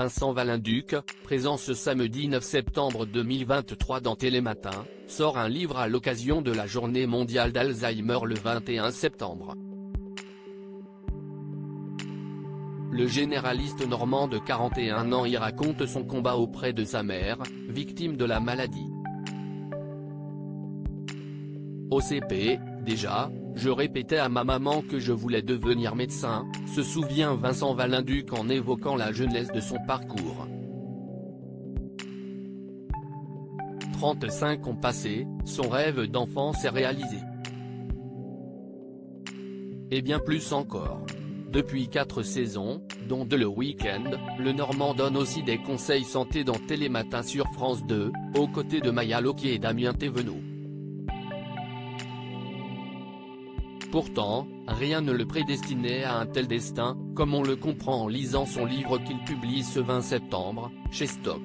Vincent Valinduc, présent ce samedi 9 septembre 2023 dans Télématin, sort un livre à l'occasion de la journée mondiale d'Alzheimer le 21 septembre. Le généraliste normand de 41 ans y raconte son combat auprès de sa mère, victime de la maladie. Au CP, déjà, je répétais à ma maman que je voulais devenir médecin, se souvient Vincent Valinduc en évoquant la jeunesse de son parcours. 35 ans passés, son rêve d'enfant s'est réalisé. Et bien plus encore. Depuis 4 saisons, dont 2 le week-end, le Normand donne aussi des conseils santé dans Télématin sur France 2, aux côtés de Maya Loquier et Damien Thévenot. Pourtant, rien ne le prédestinait à un tel destin, comme on le comprend en lisant son livre qu'il publie ce 20 septembre, chez Stock.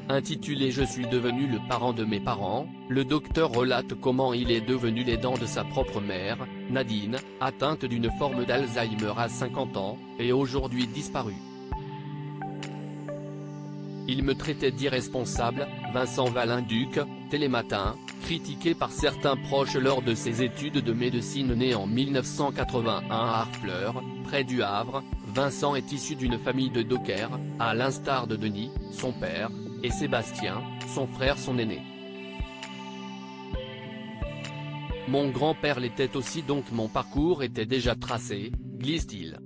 Intitulé « Je suis devenu le parent de mes parents », le docteur relate comment il est devenu l'aidant de sa propre mère, Nadine, atteinte d'une forme d'Alzheimer à 50 ans, et aujourd'hui disparue. Il me traitait d'irresponsable, Vincent Valinduc, Télématin, critiqué par certains proches lors de ses études de médecine. Né en 1981 à Harfleur, près du Havre, Vincent est issu d'une famille de dockers, à l'instar de Denis, son père, et Sébastien, son frère son aîné. Mon grand-père l'était aussi, donc mon parcours était déjà tracé, glisse-t-il.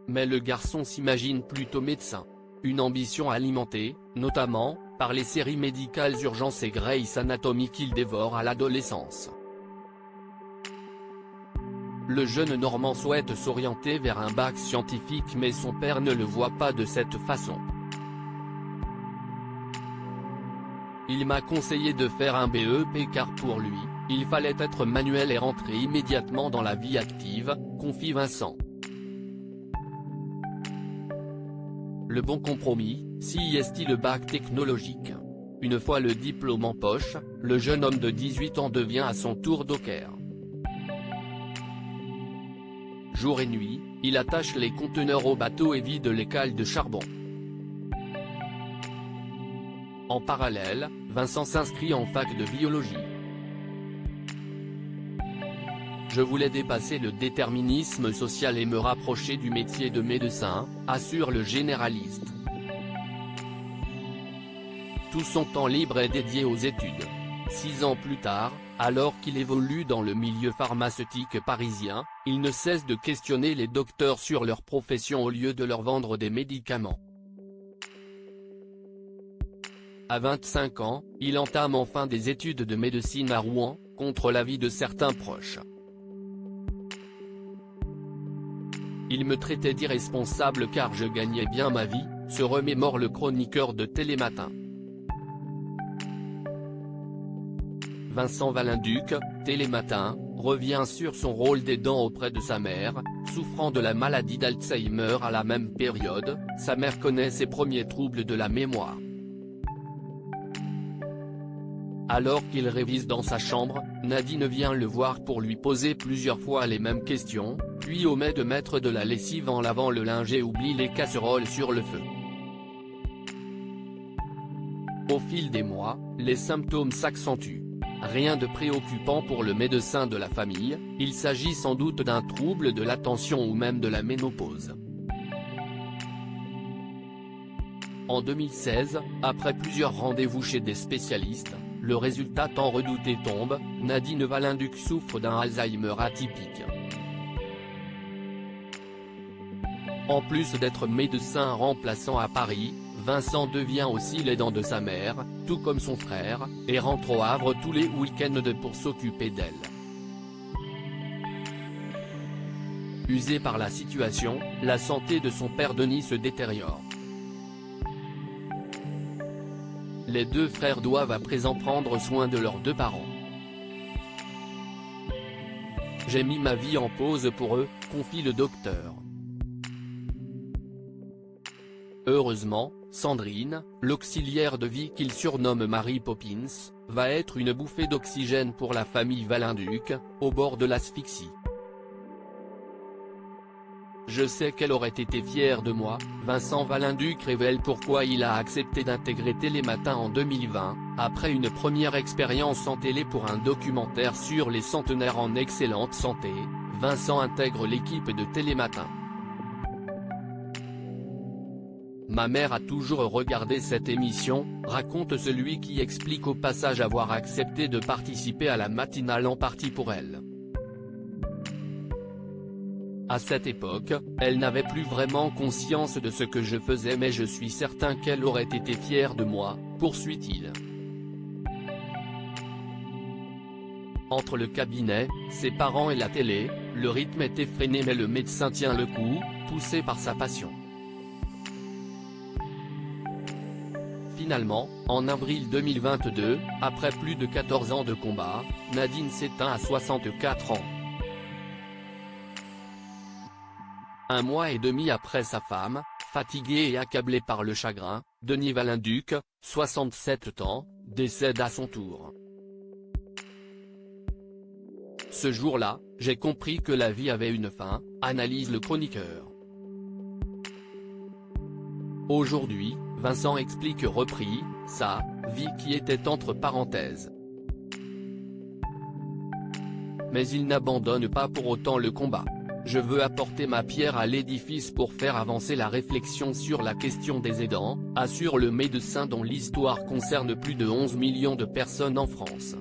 Mais le garçon s'imagine plutôt médecin. Une ambition alimentée, notamment, par les séries médicales Urgence et Grey's Anatomy qu'il dévore à l'adolescence. Le jeune Normand souhaite s'orienter vers un bac scientifique, mais son père ne le voit pas de cette façon. Il m'a conseillé de faire un BEP car pour lui, il fallait être manuel et rentrer immédiatement dans la vie active, confie Vincent. Le bon compromis, si est-il le bac technologique. Une fois le diplôme en poche, le jeune homme de 18 ans devient à son tour docker. Jour et nuit, il attache les conteneurs au bateau et vide les cales de charbon. En parallèle, Vincent s'inscrit en fac de biologie. Je voulais dépasser le déterminisme social et me rapprocher du métier de médecin, assure le généraliste. Tout son temps libre est dédié aux études. 6 ans plus tard, alors qu'il évolue dans le milieu pharmaceutique parisien, il ne cesse de questionner les docteurs sur leur profession au lieu de leur vendre des médicaments. À 25 ans, il entame enfin des études de médecine à Rouen, contre l'avis de certains proches. Il me traitait d'irresponsable car je gagnais bien ma vie, se remémore le chroniqueur de Télématin. Vincent Valinduc, Télématin, revient sur son rôle d'aidant auprès de sa mère, souffrant de la maladie d'Alzheimer à la même période. Sa mère connaît ses premiers troubles de la mémoire. Alors qu'il révise dans sa chambre, Nadine vient le voir pour lui poser plusieurs fois les mêmes questions, puis omet de mettre de la lessive en lavant le linge et oublie les casseroles sur le feu. Au fil des mois, les symptômes s'accentuent. Rien de préoccupant pour le médecin de la famille, il s'agit sans doute d'un trouble de l'attention ou même de la ménopause. En 2016, après plusieurs rendez-vous chez des spécialistes, le résultat tant redouté tombe, Nadine Valinduc souffre d'un Alzheimer atypique. En plus d'être médecin remplaçant à Paris, Vincent devient aussi l'aidant de sa mère, tout comme son frère, et rentre au Havre tous les week-ends pour s'occuper d'elle. Usé par la situation, la santé de son père Denis se détériore. Les 2 frères doivent à présent prendre soin de leurs 2 parents. J'ai mis ma vie en pause pour eux, confie le docteur. Heureusement, Sandrine, l'auxiliaire de vie qu'il surnomme Mary Poppins, va être une bouffée d'oxygène pour la famille Valinduc, au bord de l'asphyxie. Je sais qu'elle aurait été fière de moi. Vincent Valenduc révèle pourquoi il a accepté d'intégrer Télématin en 2020, après une première expérience en télé pour un documentaire sur les centenaires en excellente santé. Vincent intègre l'équipe de Télématin. Ma mère a toujours regardé cette émission, raconte celui qui explique au passage avoir accepté de participer à la matinale en partie pour elle. À cette époque, elle n'avait plus vraiment conscience de ce que je faisais, mais je suis certain qu'elle aurait été fière de moi, poursuit-il. Entre le cabinet, ses parents et la télé, le rythme est effréné mais le médecin tient le coup, poussé par sa passion. Finalement, en avril 2022, après plus de 14 ans de combat, Nadine s'éteint à 64 ans. Un mois et demi après sa femme, fatigué et accablé par le chagrin, Denis Valenduc, 67 ans, décède à son tour. Ce jour-là, j'ai compris que la vie avait une fin, analyse le chroniqueur. Aujourd'hui, Vincent explique repris, sa vie qui était entre parenthèses. Mais il n'abandonne pas pour autant le combat. Je veux apporter ma pierre à l'édifice pour faire avancer la réflexion sur la question des aidants, assure le médecin dont l'histoire concerne plus de 11 millions de personnes en France.